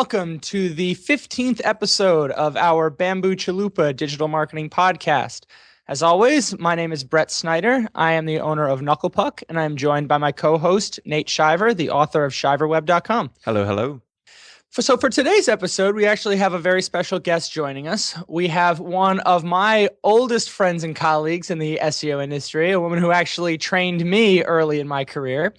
welcome to the 15th episode of our Bamboo Chalupa digital marketing podcast. As always, my name is Brett Snyder. I am the owner of Knucklepuck, and I'm joined by my co-host, Nate Shiver, the author of shiverweb.com. Hello, hello. So for today's episode, we actually have a very special guest joining us. We have one of my oldest friends and colleagues in the SEO industry, a woman who actually trained me early in my career.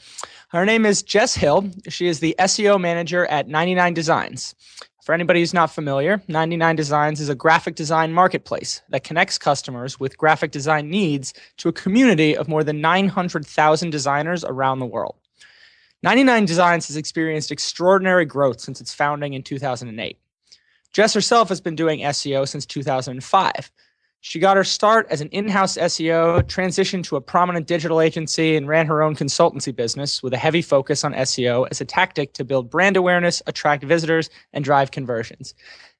Her name is Jess Hill. She is the SEO Manager at 99designs. For anybody who's not familiar, 99designs is a graphic design marketplace that connects customers with graphic design needs to a community of more than 900,000 designers around the world. 99designs has experienced extraordinary growth since its founding in 2008. Jess herself has been doing SEO since 2005. She got her start as an in-house SEO, transitioned to a prominent digital agency, and ran her own consultancy business with a heavy focus on SEO as a tactic to build brand awareness, attract visitors, and drive conversions.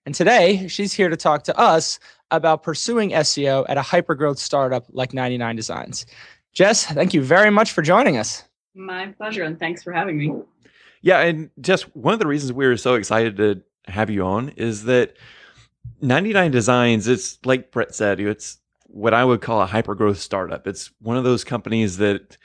And today, she's here to talk to us about pursuing SEO at a hypergrowth startup like 99designs. Jess, thank you very much for joining us. My pleasure, and thanks for having me. Yeah, and just one of the reasons we're so excited to have you on is that 99designs, it's like Brett said, it's what I would call a hypergrowth startup. It's one of those companies that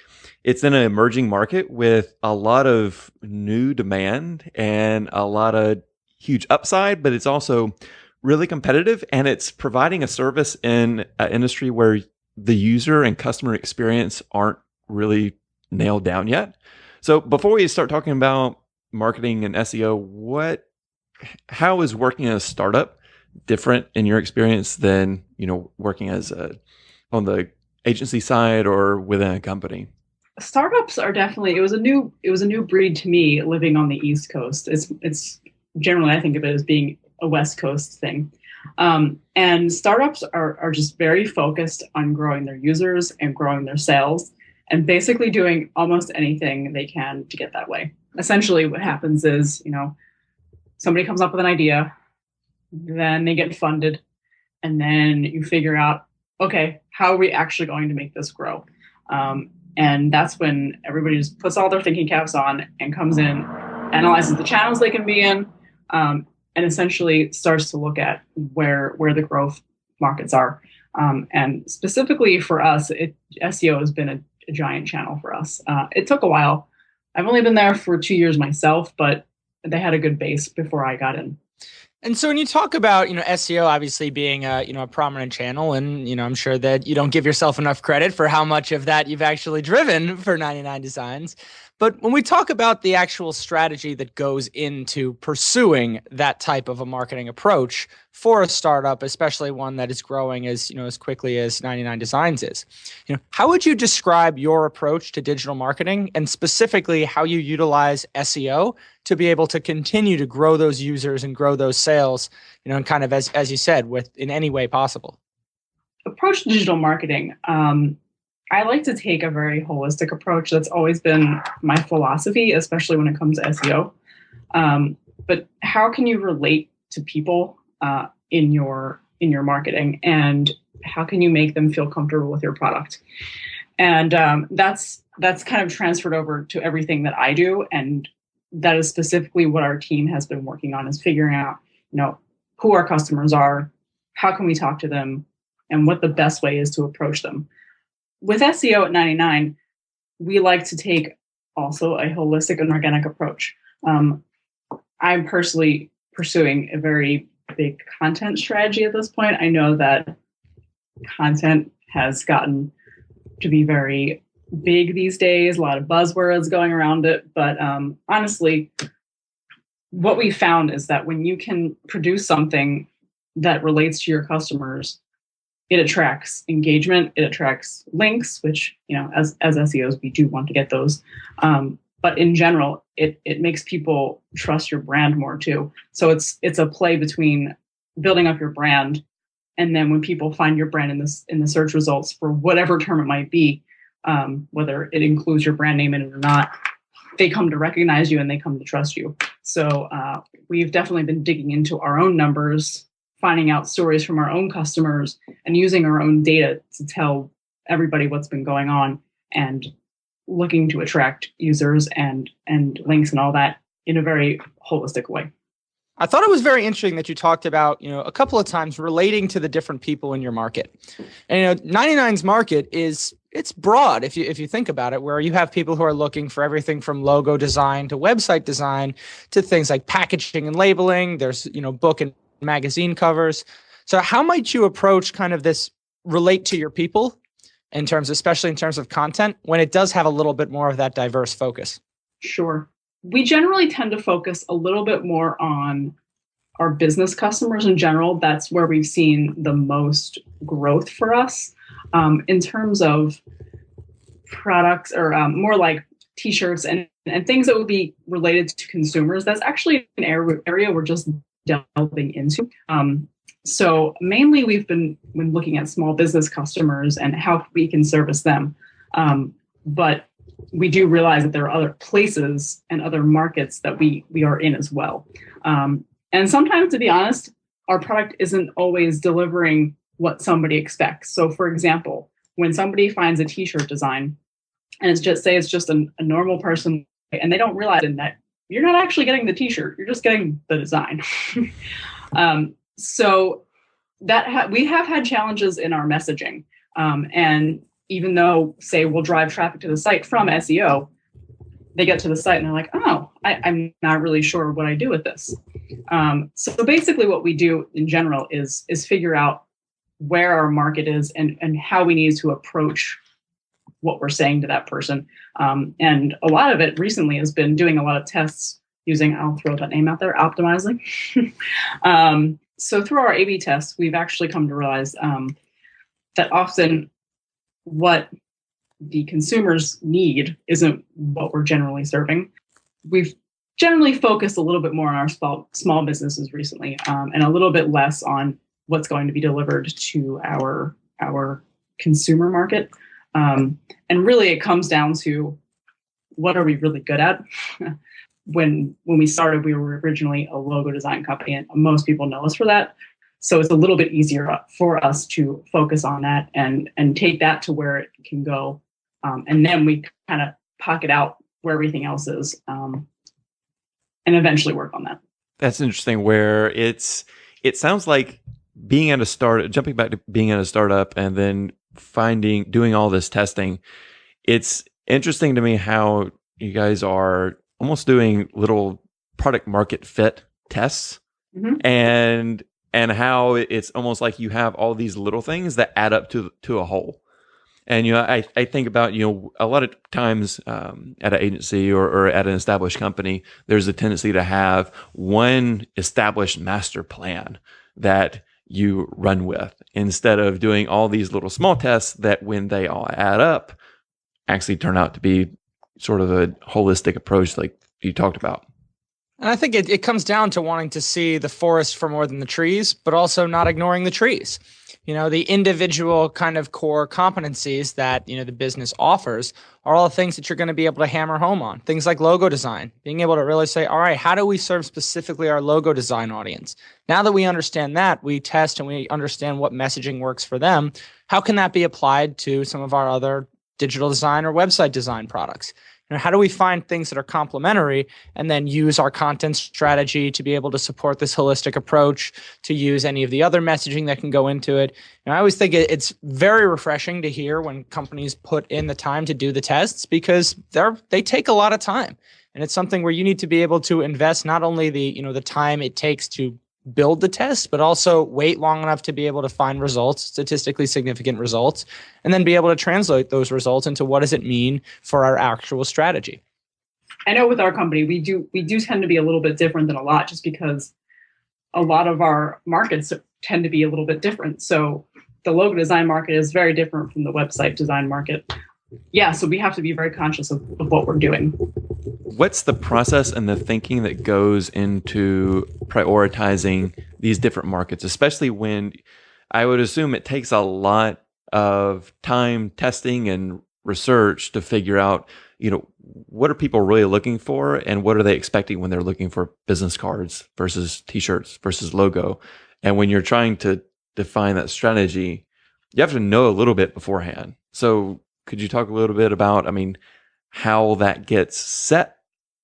it's in an emerging market with a lot of new demand and a lot of huge upside, but it's also really competitive, and it's providing a service in an industry where the user and customer experience aren't really nailed down yet. So before we start talking about marketing and SEO, how is working as a startup different in your experience than, working as on the agency side or within a company? Startups are definitely, it was a new breed to me living on the East Coast. It's generally, I think of it as being a West Coast thing. And startups are just very focused on growing their users and growing their sales, and basically doing almost anything they can to get that way. Essentially, what happens is, somebody comes up with an idea, then they get funded, and then you figure out, okay, how are we actually going to make this grow? And that's when everybody just puts all their thinking caps on and comes in, analyzes the channels they can be in, and essentially starts to look at where the growth markets are. And specifically for us, SEO has been a giant channel for us. It took a while. I've only been there for 2 years myself, but they had a good base before I got in. And so when you talk about, SEO obviously being a prominent channel, and, I'm sure that you don't give yourself enough credit for how much of that you've actually driven for 99designs. But when we talk about the actual strategy that goes into pursuing that type of a marketing approach for a startup, especially one that is growing as quickly as 99designs is, how would you describe your approach to digital marketing, and specifically how you utilize SEO to be able to continue to grow those users and grow those sales, and kind of as you said, in any way possible? Approach to digital marketing. I like to take a very holistic approach. That's always been my philosophy, especially when it comes to SEO. But how can you relate to people in your marketing, and how can you make them feel comfortable with your product? And that's kind of transferred over to everything that I do, and that is specifically what our team has been working on, is figuring out, who our customers are, how can we talk to them, and what the best way is to approach them. With SEO at 99, we like to take also a holistic and organic approach. I'm personally pursuing a very big content strategy at this point. I know that content has gotten to be very big these days, a lot of buzzwords going around it. But honestly, what we found is that when you can produce something that relates to your customers, it attracts engagement, it attracts links, which, as SEOs, we do want to get those. But in general, it makes people trust your brand more too. So it's a play between building up your brand, and then when people find your brand in the search results for whatever term it might be, whether it includes your brand name in it or not, they come to recognize you and they come to trust you. So we've definitely been digging into our own numbers, finding out stories from our own customers, and using our own data to tell everybody what's been going on, and looking to attract users and links and all that in a very holistic way. I thought it was very interesting that you talked about, a couple of times relating to the different people in your market. And 99's market it's broad if you think about it, where you have people who are looking for everything from logo design to website design to things like packaging and labeling. There's, book and magazine covers. So how might you approach kind of this relate to your people especially in terms of content, when it does have a little bit more of that diverse focus? Sure. We generally tend to focus a little bit more on our business customers in general. That's where we've seen the most growth for us. In terms of products or more like t-shirts and things that would be related to consumers, that's actually an area we're just delving into. So mainly we've been looking at small business customers and how we can service them. But we do realize that there are other places and other markets that we are in as well. And sometimes, to be honest, our product isn't always delivering what somebody expects. So for example, when somebody finds a t-shirt design and it's just a normal person and they don't realize that you're not actually getting the t-shirt, you're just getting the design. So that we have had challenges in our messaging. And even though, say, we'll drive traffic to the site from SEO, they get to the site and they're like, oh, I'm not really sure what I do with this. So basically what we do in general is figure out where our market is and how we need to approach what we're saying to that person. And a lot of it recently has been doing a lot of tests using, I'll throw that name out there, Optimizely. So through our A/B tests, we've actually come to realize that often what the consumers need isn't what we're generally serving. We've generally focused a little bit more on our small businesses recently, and a little bit less on what's going to be delivered to our consumer market. And really it comes down to, what are we really good at? When we started, we were originally a logo design company, and most people know us for that. So it's a little bit easier for us to focus on that and take that to where it can go. And then we kind of pocket out where everything else is, and eventually work on that. That's interesting, where it sounds like jumping back to being at a startup and then doing all this testing. It's interesting to me how you guys are almost doing little product market fit tests, and how it's almost like you have all these little things that add up to a whole. And I think about a lot of times at an agency or at an established company, there's a tendency to have one established master plan that you run with, instead of doing all these little small tests that, when they all add up, actually turn out to be sort of a holistic approach like you talked about. And I think it comes down to wanting to see the forest for more than the trees, but also not ignoring the trees. The individual kind of core competencies that, the business offers are all the things that you're going to be able to hammer home on. Things like logo design, being able to really say, all right, how do we serve specifically our logo design audience? Now that we understand that, we test and we understand what messaging works for them. How can that be applied to some of our other digital design or website design products? How do we find things that are complementary and then use our content strategy to be able to support this holistic approach, to use any of the other messaging that can go into it? I always think it's very refreshing to hear when companies put in the time to do the tests, because they take a lot of time. And it's something where you need to be able to invest not only the time it takes to build the test, but also wait long enough to be able to find results, statistically significant results, and then be able to translate those results into what does it mean for our actual strategy. I know with our company, we do tend to be a little bit different than a lot, just because a lot of our markets tend to be a little bit different. So the logo design market is very different from the website design market. Yeah, so we have to be very conscious of what we're doing. What's the process and the thinking that goes into prioritizing these different markets, especially when I would assume it takes a lot of time, testing, and research to figure out, what are people really looking for and what are they expecting when they're looking for business cards versus t-shirts versus logo. And when you're trying to define that strategy, you have to know a little bit beforehand. So could you talk a little bit about, how that gets set?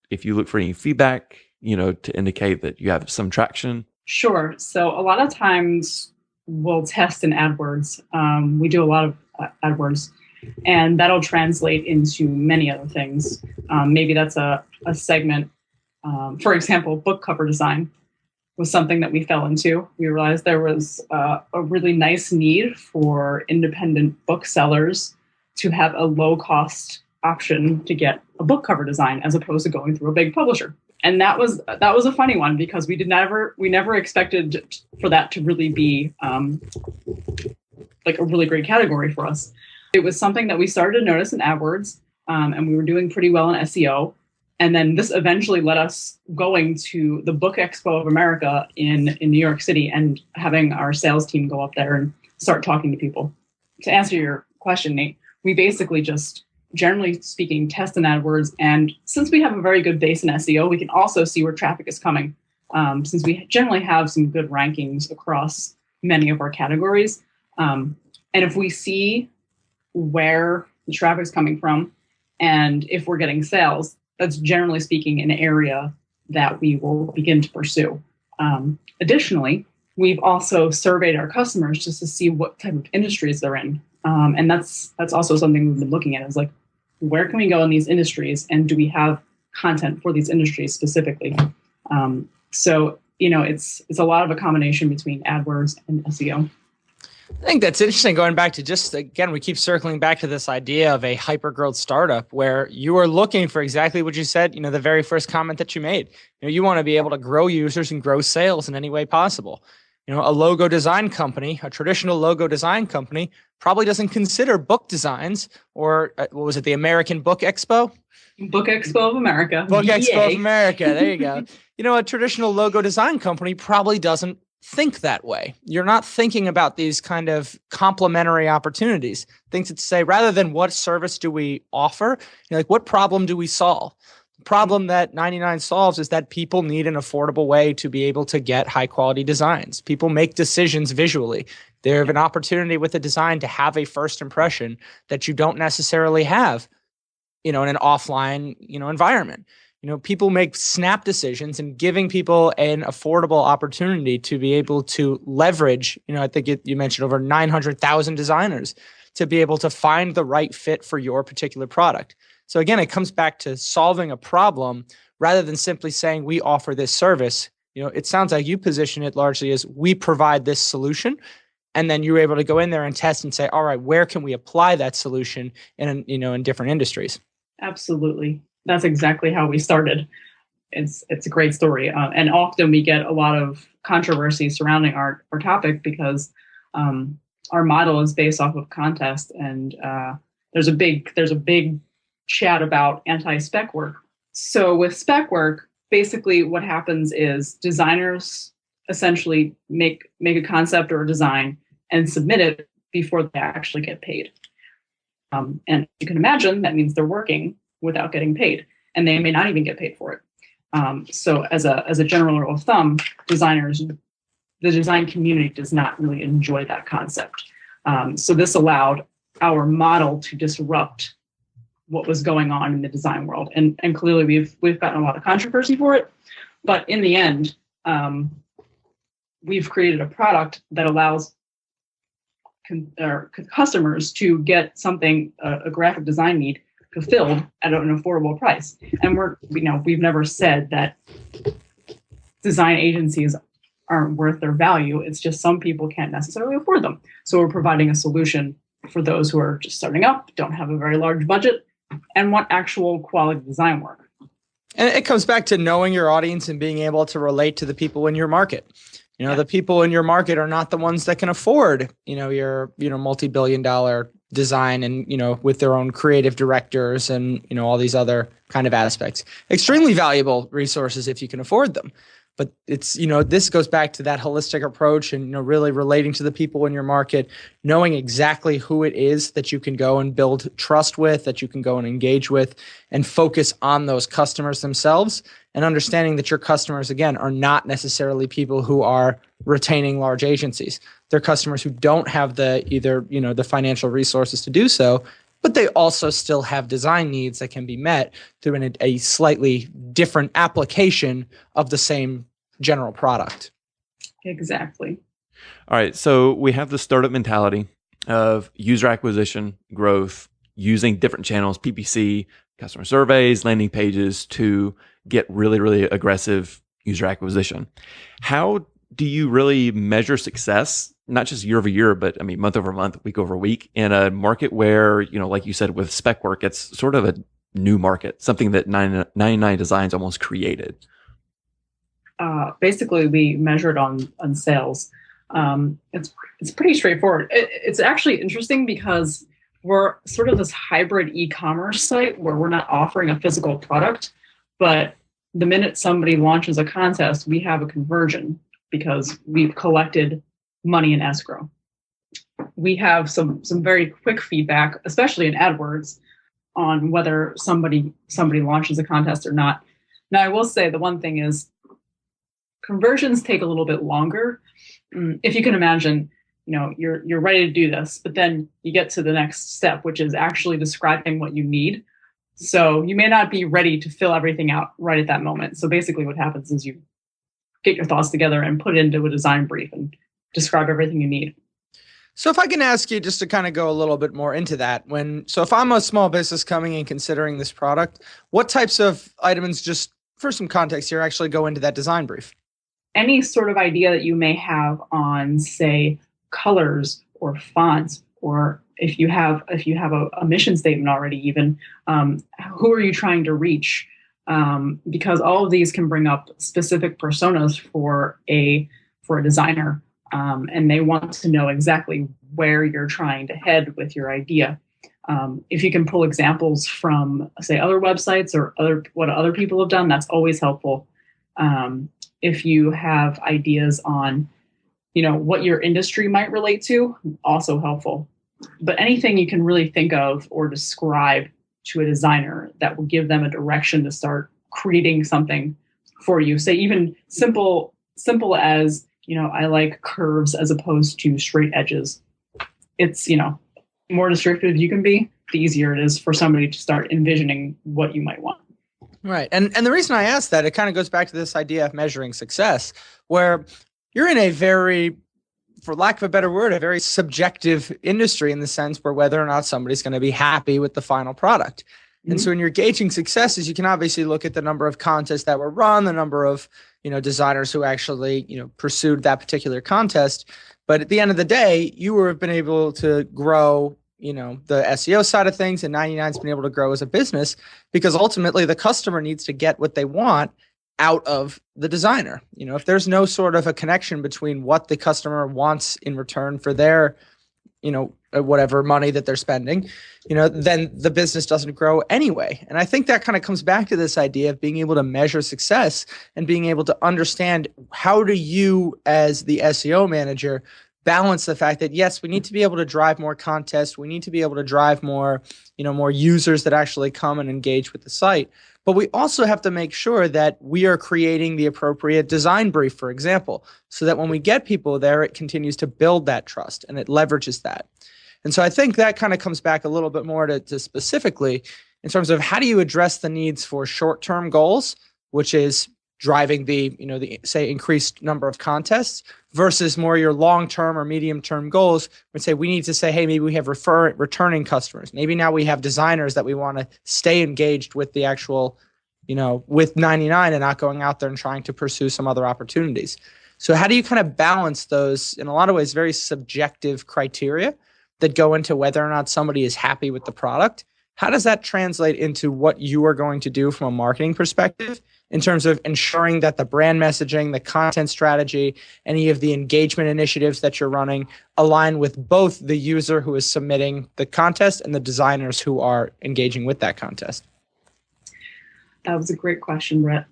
If you look for any feedback to indicate that you have some traction? Sure. So a lot of times we'll test in AdWords. We do a lot of AdWords, and that'll translate into many other things. Maybe that's a segment. For example, book cover design was something that we fell into. We realized there was a really nice need for independent booksellers to have a low-cost option to get a book cover design as opposed to going through a big publisher. And that was a funny one because we never expected for that to really be like a really great category for us. It was something that we started to notice in AdWords, and we were doing pretty well in SEO. And then this eventually led us going to the Book Expo of America in New York City and having our sales team go up there and start talking to people. To answer your question, Nate, we basically just, generally speaking, test in AdWords. And since we have a very good base in SEO, we can also see where traffic is coming. Since we generally have some good rankings across many of our categories. And if we see where the traffic is coming from and if we're getting sales, that's generally speaking an area that we will begin to pursue. Additionally, we've also surveyed our customers just to see what type of industries they're in. And that's also something we've been looking at is like, where can we go in these industries and do we have content for these industries specifically? So, it's a lot of a combination between AdWords and SEO. I think that's interesting. Going back to just, again, we keep circling back to this idea of a hyper-growth startup where you are looking for exactly what you said, the very first comment that you made. You want to be able to grow users and grow sales in any way possible. A logo design company, a traditional logo design company, probably doesn't consider book designs or what was it, the American Book Expo? Book Expo of America. Book Expo of America. There you go. A traditional logo design company probably doesn't think that way. You're not thinking about these kind of complementary opportunities. Things that say, rather than what service do we offer, like what problem do we solve? The problem that 99 solves is that people need an affordable way to be able to get high quality designs. People make decisions visually. They have an opportunity with a design to have a first impression that you don't necessarily have, in an offline, environment. People make snap decisions, and giving people an affordable opportunity to be able to leverage, I think you mentioned over 900,000 designers to be able to find the right fit for your particular product. So again, it comes back to solving a problem rather than simply saying we offer this service. It sounds like you position it largely as we provide this solution. And then you're able to go in there and test and say, all right, where can we apply that solution in different industries? Absolutely. That's exactly how we started. It's a great story. And often we get a lot of controversy surrounding our topic because our model is based off of contest. And there's a big chat about anti-spec work. So with spec work, basically what happens is designers essentially make a concept or a design and submit it before they actually get paid. And you can imagine that means they're working without getting paid, and they may not even get paid for it. So as a general rule of thumb, the design community does not really enjoy that concept. So this allowed our model to disrupt what was going on in the design world. And clearly we've gotten a lot of controversy for it, but in the end, we've created a product that allows customers to get something, a graphic design need, fulfilled at an affordable price. And we've never said that design agencies aren't worth their value. It's just some people can't necessarily afford them. So we're providing a solution for those who are just starting up, don't have a very large budget, and want actual quality design work. And it comes back to knowing your audience and being able to relate to the people in your market. The people in your market are not the ones that can afford, your, multi-billion-dollar design and, with their own creative directors and, all these other kind of aspects. Extremely valuable resources if you can afford them. But it's, this goes back to that holistic approach and, really relating to the people in your market, knowing exactly who it is that you can go and build trust with, that you can go and engage with, and focus on those customers themselves, and understanding that your customers, again, are not necessarily people who are retaining large agencies. They're customers who don't have the financial resources to do so. but they also still have design needs that can be met through a slightly different application of the same general product. Exactly. All right. So we have the startup mentality of user acquisition, growth, using different channels, PPC, customer surveys, landing pages to get really, really aggressive user acquisition. How do you really measure success, not just year over year, but I mean, month over month, week over week, in a market where, you know, like you said, with spec work, it's sort of a new market, something that 99 Designs almost created? Basically, we measured on sales. It's pretty straightforward. It's actually interesting because we're sort of this hybrid e-commerce site where we're not offering a physical product, but the minute somebody launches a contest, we have a conversion because we've collected money in escrow. We have some very quick feedback, especially in AdWords, on whether somebody launches a contest or not. Now, I will say the one thing is conversions take a little bit longer. If you can imagine, you know, you're ready to do this, but then you get to the next step, which is actually describing what you need. So you may not be ready to fill everything out right at that moment. So basically what happens is you get your thoughts together and put it into a design brief and describe everything you need. So if I can ask you just to kind of go a little bit more into that, so if I'm a small business coming and considering this product, what types of items, just for some context here, actually go into that design brief? Any sort of idea that you may have on, say, colors or fonts, or if you have a mission statement already, even who are you trying to reach? Because all of these can bring up specific personas for a designer, and they want to know exactly where you're trying to head with your idea. If you can pull examples from, say, other websites or what other people have done, that's always helpful. If you have ideas on, you know, what your industry might relate to, also helpful. But anything you can really think of or describe to a designer that will give them a direction to start creating something for you. Say even simple as, you know, I like curves as opposed to straight edges. It's, you know, the more descriptive you can be, the easier it is for somebody to start envisioning what you might want. Right. And the reason I asked that, it kind of goes back to this idea of measuring success, where you're in a very, for lack of a better word, a very subjective industry in the sense where whether or not somebody's going to be happy with the final product. And so when you're gauging successes, you can obviously look at the number of contests that were run, the number of, you know, designers who actually, you know, pursued that particular contest. But at the end of the day, you have been able to grow, you know, the SEO side of things, and 99's been able to grow as a business because ultimately the customer needs to get what they want out of the designer. You know, if there's no sort of a connection between what the customer wants in return for their, you know, whatever money that they're spending, you know, then the business doesn't grow anyway. And I think that kind of comes back to this idea of being able to measure success and being able to understand how do you, as the SEO manager, balance the fact that, yes, we need to be able to drive more contests. We need to be able to drive more, you know, more users that actually come and engage with the site. But we also have to make sure that we are creating the appropriate design brief, for example, so that when we get people there, it continues to build that trust and it leverages that. And so I think that kind of comes back a little bit more to specifically in terms of how do you address the needs for short-term goals, which is driving the, you know, the, say, increased number of contests versus more your long-term or medium-term goals. We'd say we need to say, hey, maybe we have returning customers. Maybe now we have designers that we want to stay engaged with the actual, you know, with 99 and not going out there and trying to pursue some other opportunities. So how do you kind of balance those, in a lot of ways, very subjective criteria that go into whether or not somebody is happy with the product? How does that translate into what you are going to do from a marketing perspective in terms of ensuring that the brand messaging, the content strategy, any of the engagement initiatives that you're running align with both the user who is submitting the contest and the designers who are engaging with that contest? That was a great question, Brett.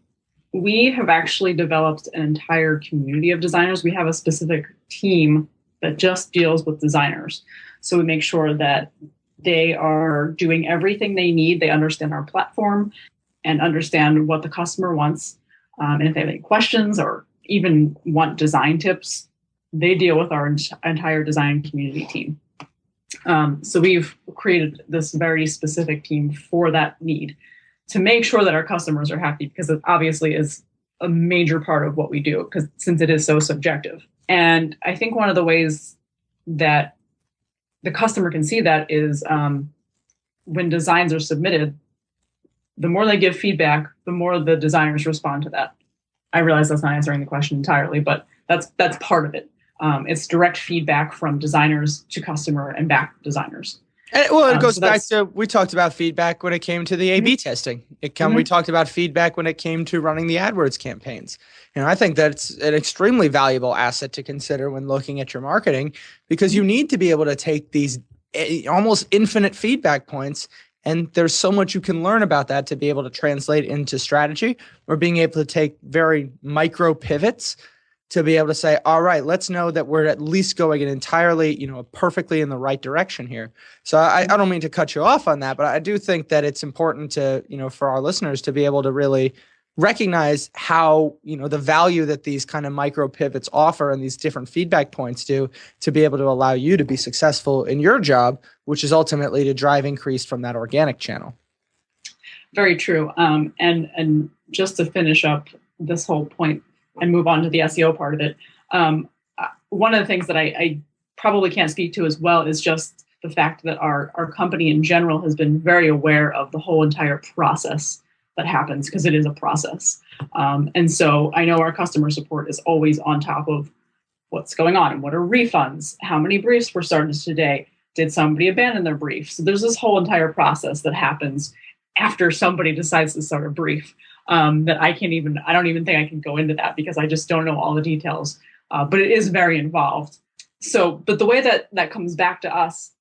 We have actually developed an entire community of designers. We have a specific team that just deals with designers. So we make sure that they are doing everything they need. They understand our platform and understand what the customer wants. And if they have any questions or even want design tips, they deal with our entire design community team. So we've created this very specific team for that need to make sure that our customers are happy, because it obviously is a major part of what we do, because since it is so subjective. And I think one of the ways that the customer can see that is when designs are submitted, the more they give feedback, the more the designers respond to that. I realize that's not answering the question entirely, but that's part of it. It's direct feedback from designers to customer and back to designers. And, well, it goes back to, we talked about feedback when it came to the A/B testing. We talked about feedback when it came to running the AdWords campaigns. I think that's an extremely valuable asset to consider when looking at your marketing, because you need to be able to take these almost infinite feedback points, and there's so much you can learn about that to be able to translate into strategy, or being able to take very micro pivots to be able to say, all right, let's know that we're at least going in entirely, perfectly in the right direction here. So I don't mean to cut you off on that, but I do think that it's important to, for our listeners to be able to really recognize how, the value that these kind of micro pivots offer and these different feedback points do, to be able to allow you to be successful in your job, which is ultimately to drive increase from that organic channel. Very true. And just to finish up this whole point and move on to the SEO part of it, one of the things that I probably can't speak to as well is just the fact that our company in general has been very aware of the whole entire process that happens, because it is a process. And so I know our customer support is always on top of what's going on and what are refunds, how many briefs were started today, did somebody abandon their brief? So there's this whole entire process that happens after somebody decides to start a brief. That I don't even think I can go into that, because I just don't know all the details. But it is very involved. So, but the way that comes back to us,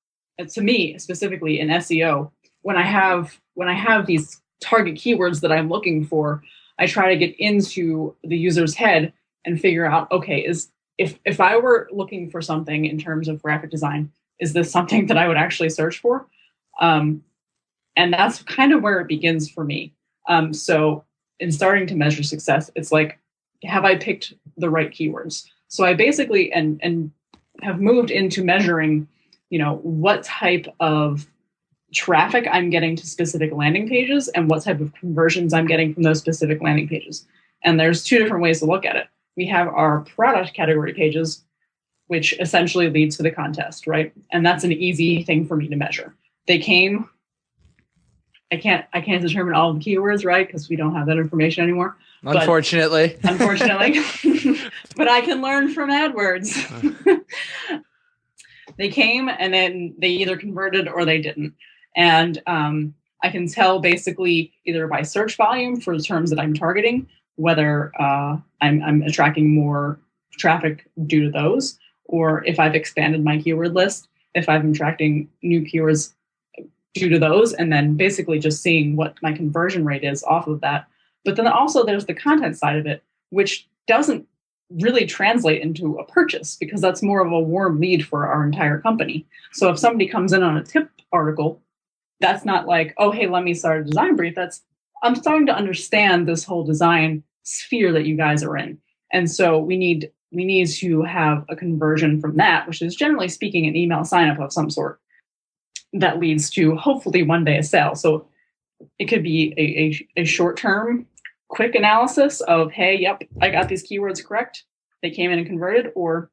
to me specifically in SEO, when I have these target keywords that I'm looking for, I try to get into the user's head and figure out, okay, if I were looking for something in terms of graphic design, is this something that I would actually search for? And that's kind of where it begins for me. So in starting to measure success, it's like, have I picked the right keywords? So I basically and have moved into measuring, what type of traffic I'm getting to specific landing pages and what type of conversions I'm getting from those specific landing pages. And there's two different ways to look at it. We have our product category pages, which essentially leads to the contest, right? And that's an easy thing for me to measure. They came. I can't determine all the keywords, right? Because we don't have that information anymore. Unfortunately. But I can learn from AdWords. They came and then they either converted or they didn't. And I can tell basically either by search volume for the terms that I'm targeting, whether I'm attracting more traffic due to those, or if I've expanded my keyword list, if I'm attracting new keywords due to those, and then basically just seeing what my conversion rate is off of that. But then also there's the content side of it, which doesn't really translate into a purchase, because that's more of a warm lead for our entire company. So if somebody comes in on a tip article, that's not like, oh, hey, let me start a design brief. I'm starting to understand this whole design sphere that you guys are in. And so we need to have a conversion from that, which is generally speaking an email sign-up of some sort, that leads to hopefully one day a sale. So it could be a short-term, quick analysis of, hey, yep, I got these keywords correct. They came in and converted, or,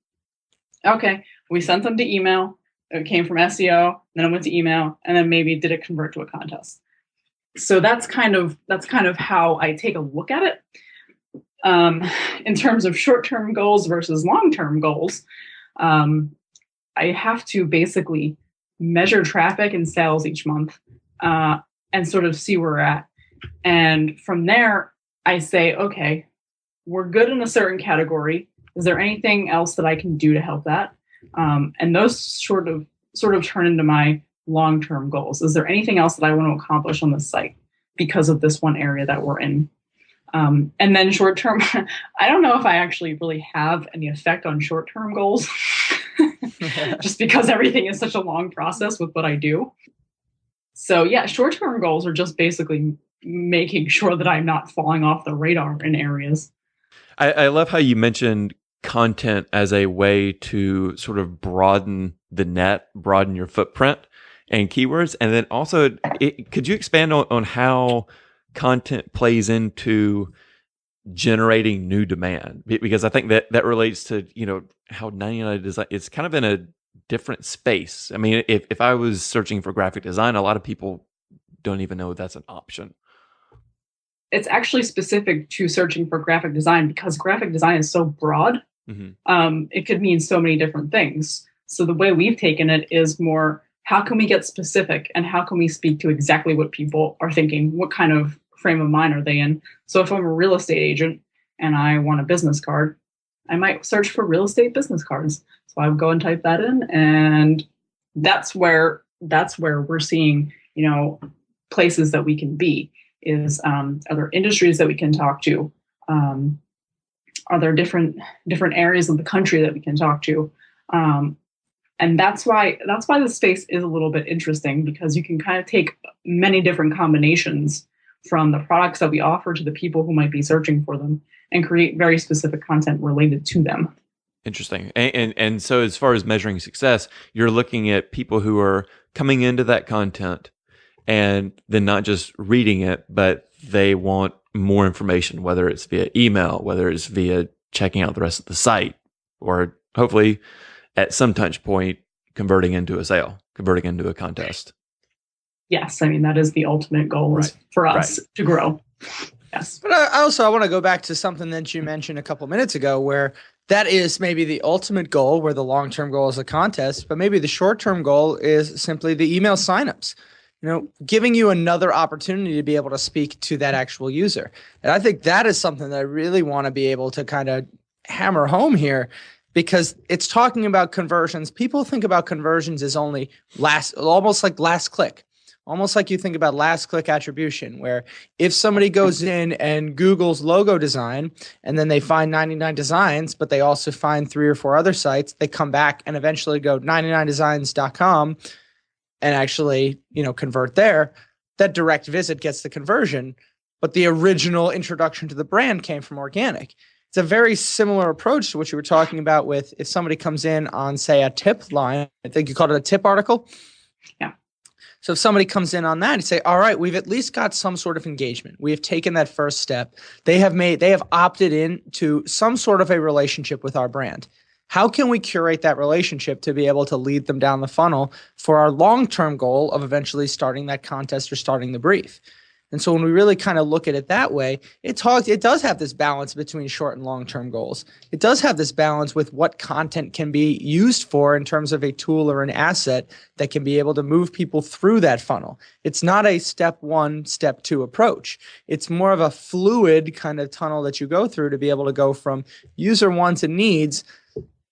okay, we sent them to email. It came from SEO, then it went to email, and then maybe did it convert to a contest. So that's kind of how I take a look at it. In terms of short-term goals versus long-term goals, I have to basically measure traffic and sales each month and sort of see where we're at. And from there, I say, okay, we're good in a certain category. Is there anything else that I can do to help that? And those sort of turn into my long-term goals. Is there anything else that I want to accomplish on the site because of this one area that we're in? And then short-term, I don't know if I actually really have any effect on short-term goals, just because everything is such a long process with what I do. So yeah, short-term goals are just basically making sure that I'm not falling off the radar in areas. I love how you mentioned content as a way to sort of broaden the net, broaden your footprint and keywords. And then also, could you expand on how content plays into generating new demand? Because I think that relates to, how 99 design, it's kind of in a different space. I mean, if I was searching for graphic design, a lot of people don't even know that's an option. It's actually specific to searching for graphic design because graphic design is so broad. It could mean so many different things. So the way we've taken it is more, how can we get specific and how can we speak to exactly what people are thinking? What kind of frame of mind are they in? So if I'm a real estate agent and I want a business card, I might search for real estate business cards. So I would go and type that in, and that's where we're seeing, places that we can be is other industries that we can talk to. Are there different areas of the country that we can talk to? And that's why the space is a little bit interesting, because you can kind of take many different combinations from the products that we offer to the people who might be searching for them and create very specific content related to them. Interesting. And so as far as measuring success, you're looking at people who are coming into that content and then not just reading it, but they want more information, whether it's via email, whether it's via checking out the rest of the site, or hopefully at some touch point, converting into a sale, converting into a contest. Yes. I mean, that is the ultimate goal is for us to grow. Yes. But I want to go back to something that you mentioned a couple minutes ago, where that is maybe the ultimate goal, where the long-term goal is a contest, but maybe the short-term goal is simply the email signups. Giving you another opportunity to be able to speak to that actual user. And I think that is something that I really want to be able to kind of hammer home here, because it's talking about conversions. People think about conversions as only almost like last click. Almost like you think about last click attribution, where if somebody goes in and Google's logo design and then they find 99 Designs, but they also find 3 or 4 other sites, they come back and eventually go 99designs.com and actually, convert there, that direct visit gets the conversion, but the original introduction to the brand came from organic. It's a very similar approach to what you were talking about with if somebody comes in on, say, a tip line. I think you called it a tip article. Yeah. So if somebody comes in on that and say, all right, we've at least got some sort of engagement. We have taken that first step. They have opted in to some sort of a relationship with our brand. How can we curate that relationship to be able to lead them down the funnel for our long-term goal of eventually starting that contest or starting the brief? And so when we really kind of look at it that way, it does have this balance between short and long-term goals. It does have this balance with what content can be used for in terms of a tool or an asset that can be able to move people through that funnel. It's not a step 1, step 2 approach. It's more of a fluid kind of tunnel that you go through to be able to go from user wants and needs,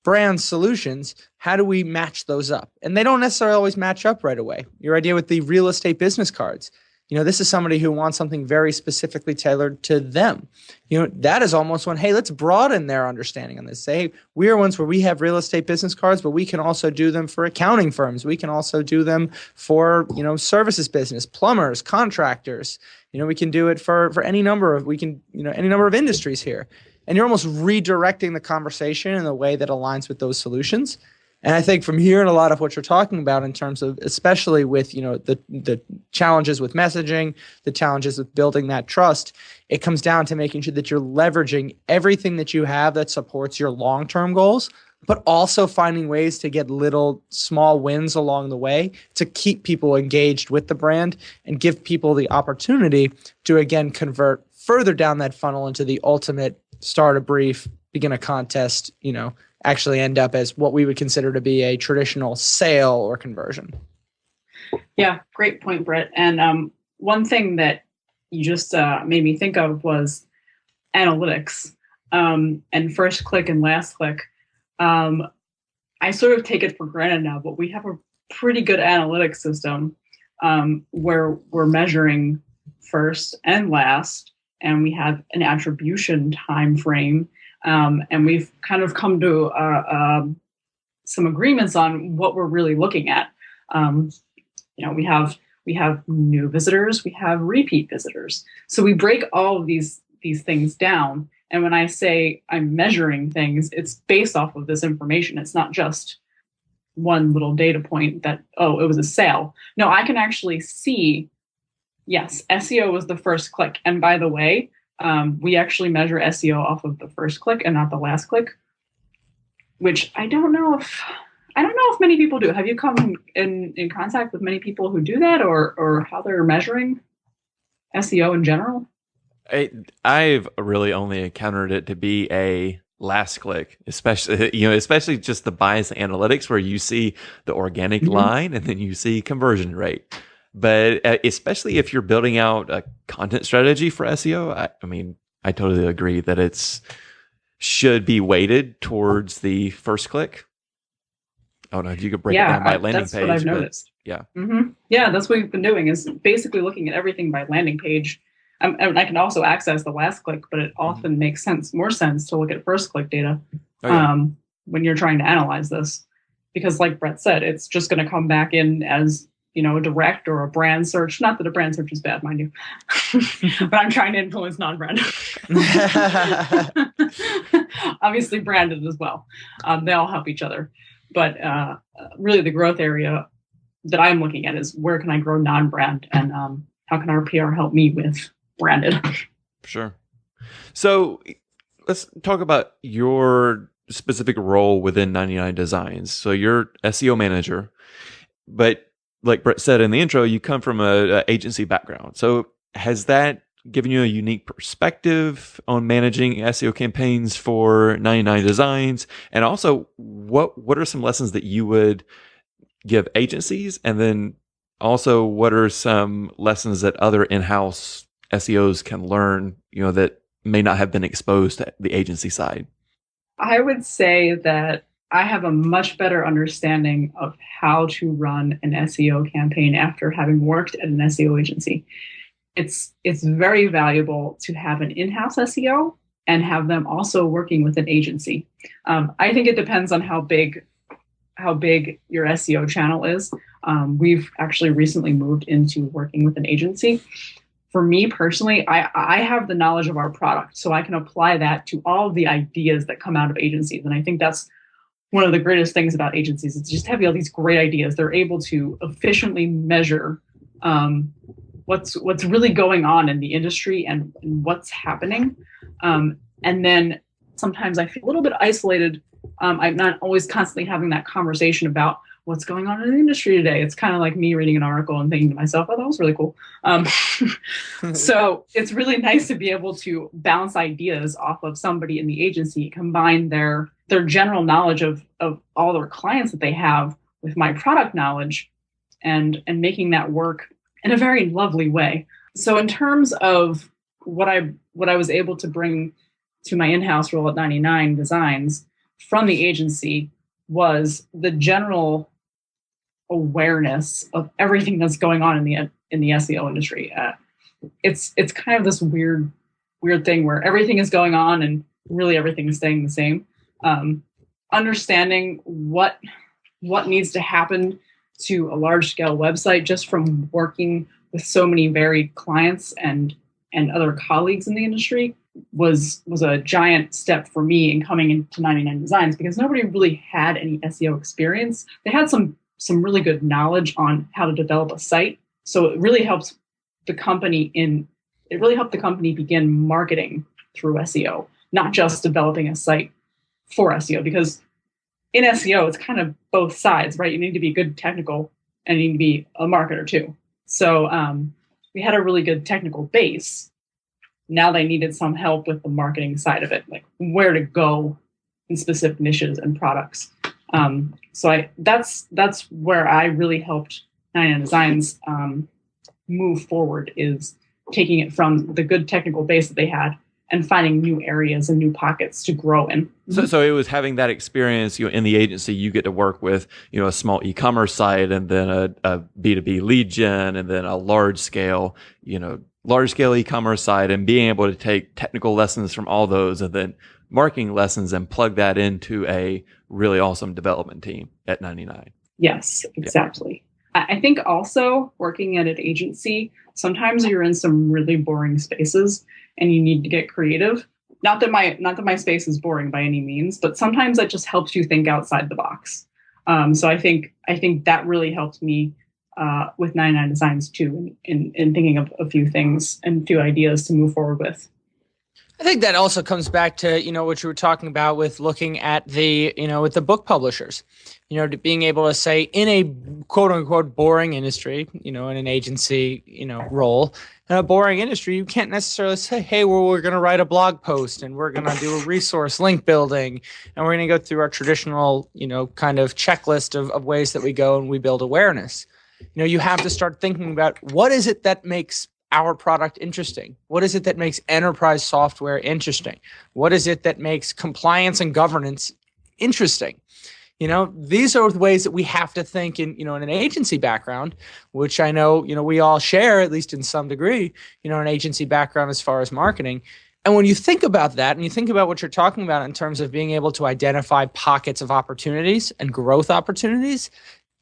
brand solutions. How do we match those up? And they don't necessarily always match up right away. Your idea with the real estate business cards. This is somebody who wants something very specifically tailored to them. That is almost when, hey, let's broaden their understanding on this. Say, hey, we are ones where we have real estate business cards, but we can also do them for accounting firms. We can also do them for, services business, plumbers, contractors. We can do it for any number of industries here. And you're almost redirecting the conversation in a way that aligns with those solutions. And I think from hearing a lot of what you're talking about in terms of, especially with, the challenges with messaging, the challenges with building that trust, it comes down to making sure that you're leveraging everything that you have that supports your long-term goals, but also finding ways to get little small wins along the way to keep people engaged with the brand and give people the opportunity to, again, convert further down that funnel into the ultimate start a brief, begin a contest, actually end up as what we would consider to be a traditional sale or conversion. Yeah, great point, Brett. And one thing that you just made me think of was analytics and first click and last click. I sort of take it for granted now, but we have a pretty good analytics system where we're measuring first and last, and we have an attribution time frame. And we've kind of come to some agreements on what we're really looking at. We have new visitors, we have repeat visitors. So we break all of these things down. And when I say I'm measuring things, it's based off of this information. It's not just one little data point that, oh, it was a sale. No, I can actually see, yes, SEO was the first click. And by the way, we actually measure SEO off of the first click and not the last click, which I don't know if many people do. Have you come in contact with many people who do that, or how they're measuring SEO in general? I've really only encountered it to be a last click, especially just the bias analytics where you see the organic line and then you see conversion rate. But especially if you're building out a content strategy for SEO, I mean, I totally agree that it's should be weighted towards the first click. I don't know if you could break it down by landing page. That's what I've noticed. Yeah. Yeah, that's what we've been doing, is basically looking at everything by landing page. And I can also access the last click, but it often makes more sense to look at first click data when you're trying to analyze this. Because like Brett said, it's just going to come back in as, a direct or a brand search. Not that a brand search is bad, mind you, but I'm trying to influence non-brand. Obviously branded as well. They all help each other. But really the growth area that I'm looking at is where can I grow non-brand, and how can our PR help me with branded? Sure. So let's talk about your specific role within 99designs. So you're SEO manager, but like Brett said in the intro, you come from an agency background. So has that given you a unique perspective on managing SEO campaigns for 99designs? And also, what are some lessons that you would give agencies? And then also, what are some lessons that other in-house SEOs can learn, that may not have been exposed to the agency side? I would say that I have a much better understanding of how to run an SEO campaign after having worked at an SEO agency. It's very valuable to have an in-house SEO and have them also working with an agency. I think it depends on how big your SEO channel is. We've actually recently moved into working with an agency. For me personally, I have the knowledge of our product, so I can apply that to all of the ideas that come out of agencies. And I think that's one of the greatest things about agencies. It's just having all these great ideas. They're able to efficiently measure what's really going on in the industry and what's happening. And then sometimes I feel a little bit isolated. I'm not always constantly having that conversation about what's going on in the industry today. It's kind of like me reading an article and thinking to myself, oh, that was really cool. So it's really nice to be able to bounce ideas off of somebody in the agency, combine their general knowledge of all their clients that they have with my product knowledge, and making that work in a very lovely way. So in terms of what I was able to bring to my in-house role at 99designs from the agency was the general awareness of everything that's going on in the SEO industry. It's kind of this weird thing where everything is going on and really everything is staying the same. Understanding what needs to happen to a large scale website, just from working with so many varied clients and other colleagues in the industry, was a giant step for me in coming into 99designs, because nobody really had any SEO experience. They had some really good knowledge on how to develop a site. So it really helped the company begin marketing through SEO, not just developing a site for SEO, because in SEO, it's kind of both sides, right? You need to be good technical and you need to be a marketer too. So we had a really good technical base. Now they needed some help with the marketing side of it, like where to go in specific niches and products. So that's where I really helped 99designs move forward, is taking it from the good technical base that they had and finding new areas and new pockets to grow in. So it was having that experience, in the agency, you get to work with, a small e-commerce site, and then a B2B lead gen, and then a large scale e-commerce site, and being able to take technical lessons from all those and then marketing lessons and plug that into a really awesome development team at 99. Yes, exactly. Yeah. I think also working at an agency, sometimes you're in some really boring spaces and you need to get creative. Not that my space is boring by any means, but sometimes that just helps you think outside the box. So I think that really helped me with 99 Designs too, in thinking of a few things and a few ideas to move forward with. I think that also comes back to, what you were talking about with looking at the, with the book publishers, to being able to say in a quote unquote boring industry, in an agency, role, in a boring industry, you can't necessarily say, hey, well, we're going to write a blog post and we're going to do a resource link building and we're going to go through our traditional, kind of checklist of ways that we go and we build awareness. You have to start thinking about what is it that makes our product interesting? What is it that makes enterprise software interesting? What is it that makes compliance and governance interesting? These are the ways that we have to think in an agency background, which I know, we all share, at least in some degree, an agency background as far as marketing. And when you think about that and you think about what you're talking about in terms of being able to identify pockets of opportunities and growth opportunities,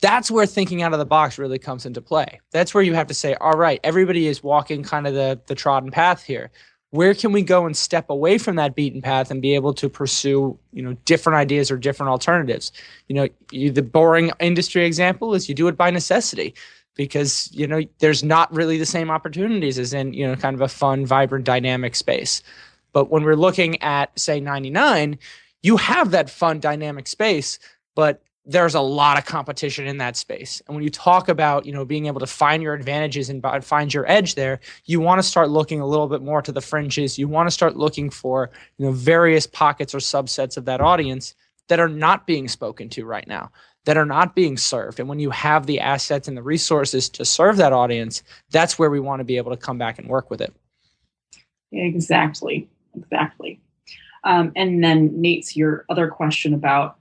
that's where thinking out of the box really comes into play. That's where you have to say, all right, everybody is walking kind of the trodden path here. Where can we go and step away from that beaten path and be able to pursue, different ideas or different alternatives? The boring industry example is you do it by necessity because, there's not really the same opportunities as in, kind of a fun, vibrant, dynamic space. But when we're looking at, say, 99, you have that fun, dynamic space, but there's a lot of competition in that space. And when you talk about, being able to find your advantages and find your edge there, you want to start looking a little bit more to the fringes. You want to start looking for, various pockets or subsets of that audience that are not being spoken to right now, that are not being served. And when you have the assets and the resources to serve that audience, that's where we want to be able to come back and work with it. Exactly. And then Nate's your other question about,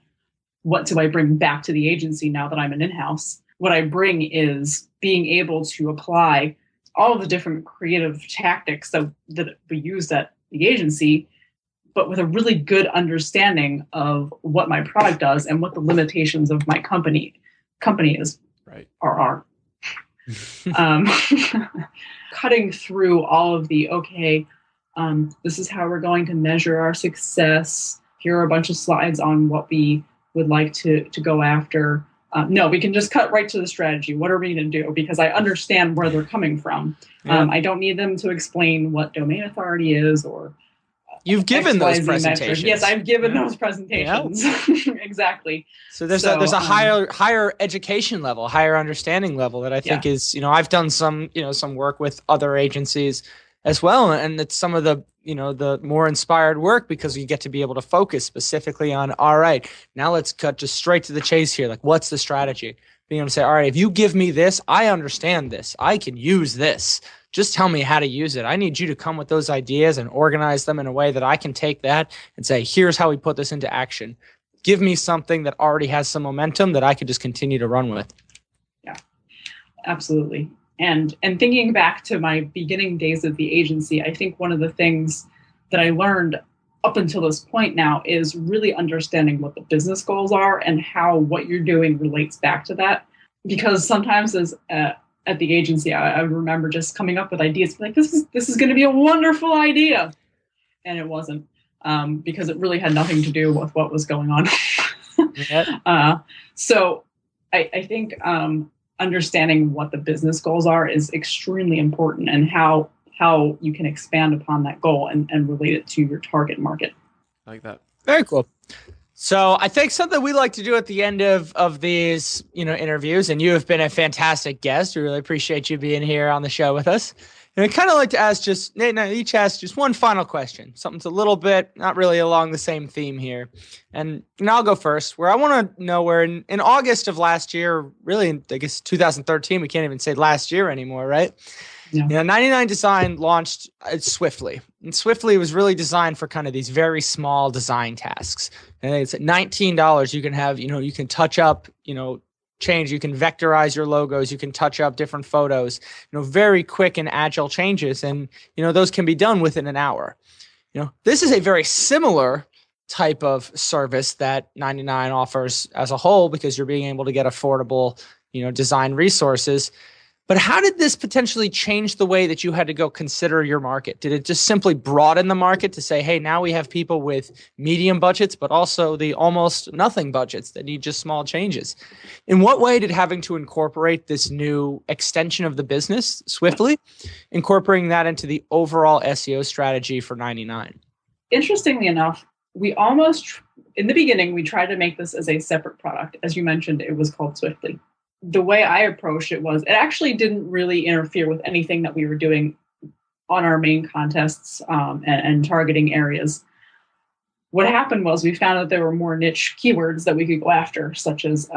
what do I bring back to the agency now that I'm an in-house? What I bring is being able to apply all of the different creative tactics that we use at the agency, but with a really good understanding of what my product does and what the limitations of my company is, right, are. Cutting through all of the, this is how we're going to measure our success. Here are a bunch of slides on what we would like to go after. No, we can just cut right to the strategy. What are we going to do? Because I understand where they're coming from. Yeah. I don't need them to explain what domain authority is or you've given those presentations. Yes, I've given those presentations. Yeah. Exactly. So there's a higher education level, higher understanding level that I think is, I've done some work with other agencies as well. And it's some of the, the more inspired work because you get to be able to focus specifically on, all right, now let's cut just straight to the chase here. Like, what's the strategy? Being able to say, all right, if you give me this, I understand this. I can use this. Just tell me how to use it. I need you to come with those ideas and organize them in a way that I can take that and say, here's how we put this into action. Give me something that already has some momentum that I could just continue to run with. Yeah, absolutely. And thinking back to my beginning days at the agency, I think one of the things that I learned up until this point now is really understanding what the business goals are and how what you're doing relates back to that. Because sometimes at the agency, I remember just coming up with ideas like, this is going to be a wonderful idea. And it wasn't, because it really had nothing to do with what was going on. So I think understanding what the business goals are is extremely important, and how you can expand upon that goal and relate it to your target market. I like that. Very cool. So I think something we like to do at the end of these, interviews, and you have been a fantastic guest. We really appreciate you being here on the show with us. And I kind of like to ask each ask just one final question. Something's a little bit, not really along the same theme here. And I'll go first, where I want to know where in August of last year, really, I guess 2013, we can't even say last year anymore, right? Yeah. 99 Design launched Swiftly. And Swiftly was really designed for kind of these very small design tasks. And it's at $19. You can have, you can touch up, change. You can vectorize your logos. You can touch up different photos, very quick and agile changes. And, those can be done within an hour. This is a very similar type of service that 99 offers as a whole, because you're being able to get affordable, design resources. But how did this potentially change the way that you had to go consider your market? Did it just simply broaden the market to say, hey, now we have people with medium budgets, but also the almost nothing budgets that need just small changes? In what way did having to incorporate this new extension of the business swiftly, incorporating that into the overall SEO strategy for 99? Interestingly enough, in the beginning, we tried to make this as a separate product. As you mentioned, it was called Swiftly. The way I approached it was, it actually didn't really interfere with anything that we were doing on our main contests and targeting areas. What happened was we found that there were more niche keywords that we could go after, such as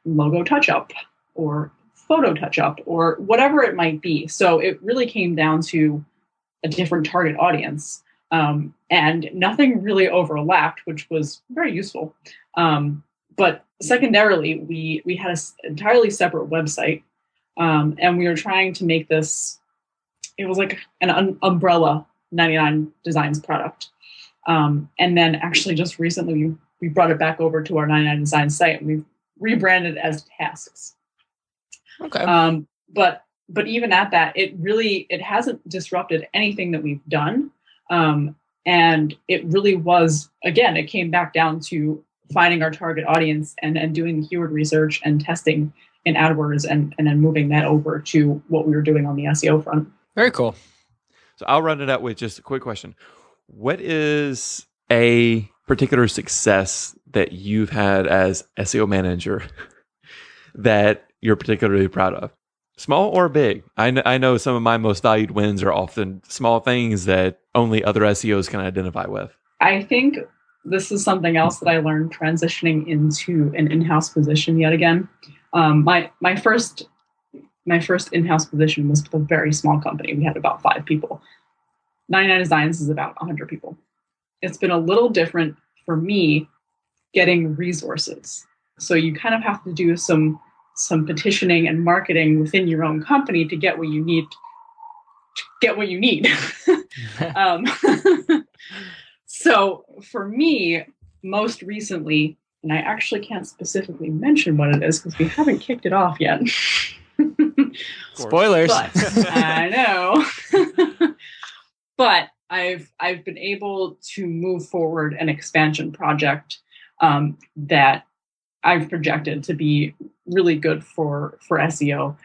logo touch-up or photo touch-up or whatever it might be. So it really came down to a different target audience. And nothing really overlapped, which was very useful. But secondarily, we had an entirely separate website, and we were trying to make this, it was like an umbrella 99designs product. And then actually just recently, we brought it back over to our 99designs site, and we've rebranded it as Tasks. Okay. But even at that, it hasn't disrupted anything that we've done. And it really was, again, it came back down to finding our target audience and doing keyword research and testing in AdWords and then moving that over to what we were doing on the SEO front. Very cool. So I'll run it out with just a quick question. What is a particular success that you've had as SEO manager that you're particularly proud of? Small or big? I know some of my most valued wins are often small things that only other SEOs can identify with. I think this is something else that I learned transitioning into an in-house position yet again. My first in-house position was with a very small company. We had about 5 people. 99designs is about 100 people. It's been a little different for me getting resources. So you kind of have to do some petitioning and marketing within your own company to get what you need. So for me, most recently, and I actually can't specifically mention what it is because we haven't kicked it off yet. Spoilers. But, I know. But I've been able to move forward an expansion project that I've projected to be really good for SEO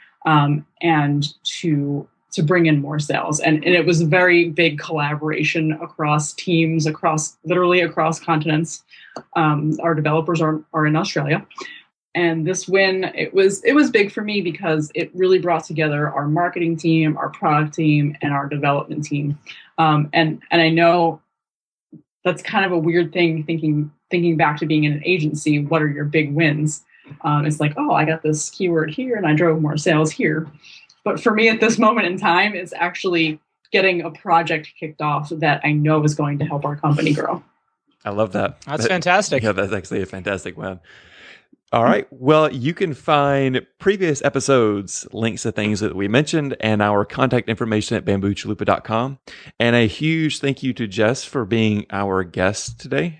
and to bring in more sales. And it was a very big collaboration across teams, literally across continents. Our developers are in Australia. And this win, it was big for me because it really brought together our marketing team, our product team, and our development team. And I know that's kind of a weird thing, thinking back to being in an agency. What are your big wins? It's like, oh, I got this keyword here and I drove more sales here. But for me at this moment in time, it's actually getting a project kicked off that I know is going to help our company grow. I love that. That's fantastic. Yeah, that's actually a fantastic win. All right. Well, you can find previous episodes, links to things that we mentioned, and our contact information at bamboochalupa.com. And a huge thank you to Jess for being our guest today.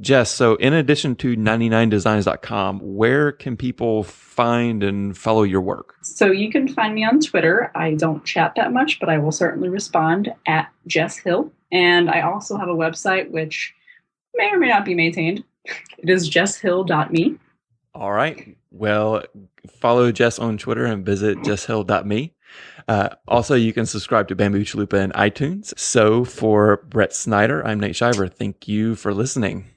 Jess, so in addition to 99designs.com, where can people find and follow your work? So you can find me on Twitter. I don't chat that much, but I will certainly respond at Jess Hill. And I also have a website which may or may not be maintained. It is jesshill.me. All right. Well, follow Jess on Twitter and visit jesshill.me. Also, you can subscribe to Bamboo Chalupa in iTunes. So for Brett Snyder, I'm Nate Shiver. Thank you for listening.